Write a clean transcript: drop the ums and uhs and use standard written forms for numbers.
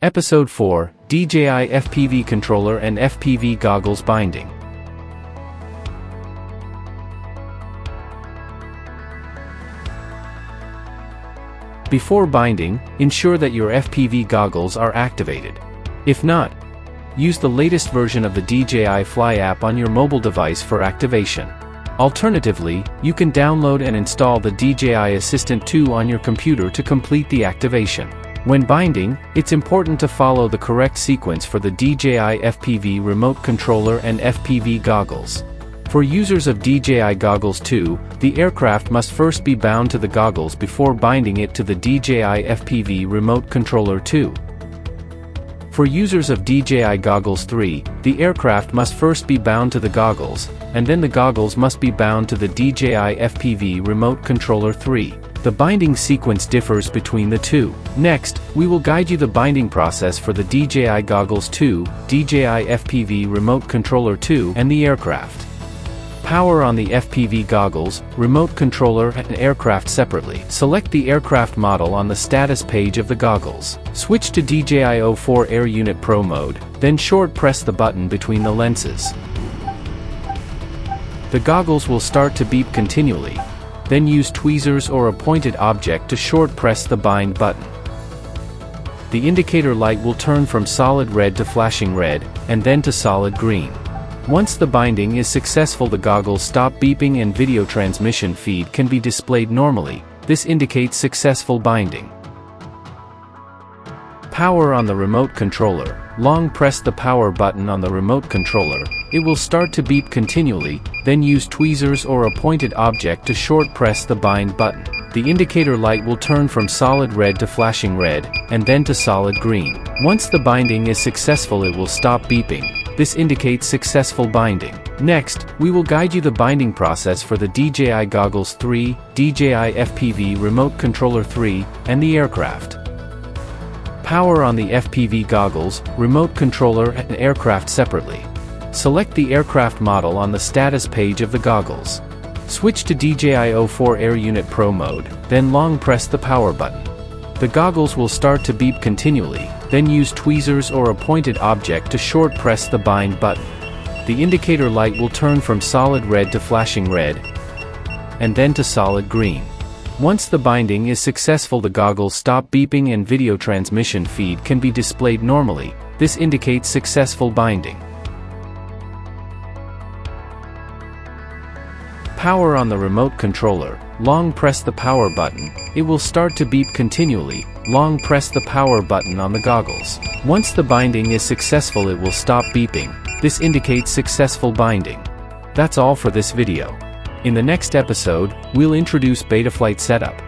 Episode 4, DJI FPV Controller and FPV Goggles Binding. Before binding, ensure that your FPV goggles are activated. If not, use the latest version of the DJI Fly app on your mobile device for activation. Alternatively, you can download and install the DJI Assistant 2 on your computer to complete the activation. When binding, it's important to follow the correct sequence for the DJI FPV remote controller and FPV goggles. For users of DJI Goggles 2, the aircraft must first be bound to the goggles before binding it to the DJI FPV remote controller 2. For users of DJI Goggles 3, the aircraft must first be bound to the goggles, and then the goggles must be bound to the DJI FPV remote controller 3. The binding sequence differs between the two. Next, we will guide you the binding process for the DJI Goggles 2, DJI FPV remote controller 2, and the aircraft. Power on the FPV goggles, remote controller, and aircraft separately. Select the aircraft model on the status page of the goggles. Switch to DJI 04 Air Unit Pro mode, then short press the button between the lenses. The goggles will start to beep continually. Then use tweezers or a pointed object to short press the bind button. The indicator light will turn from solid red to flashing red, and then to solid green. Once the binding is successful, the goggles stop beeping and video transmission feed can be displayed normally. This indicates successful binding. Power on the remote controller. Long press the power button on the remote controller. It will start to beep continually, then use tweezers or a pointed object to short press the bind button. The indicator light will turn from solid red to flashing red, and then to solid green. Once the binding is successful, it will stop beeping. This indicates successful binding. Next, we will guide you the binding process for the DJI Goggles 3, DJI FPV Remote Controller 3, and the aircraft. Power on the FPV goggles, remote controller, and aircraft separately. Select the aircraft model on the status page of the goggles. Switch to DJI 04 Air Unit Pro mode, then long press the power button. The goggles will start to beep continually, then use tweezers or a pointed object to short press the bind button. The indicator light will turn from solid red to flashing red, and then to solid green. Once the binding is successful, the goggles stop beeping and video transmission feed can be displayed normally. This indicates successful binding. Power on the remote controller. Long press the power button. It will start to beep continually. Long press the power button on the goggles. Once the binding is successful, it will stop beeping. This indicates successful binding. That's all for this video. In the next episode, we'll introduce Betaflight setup.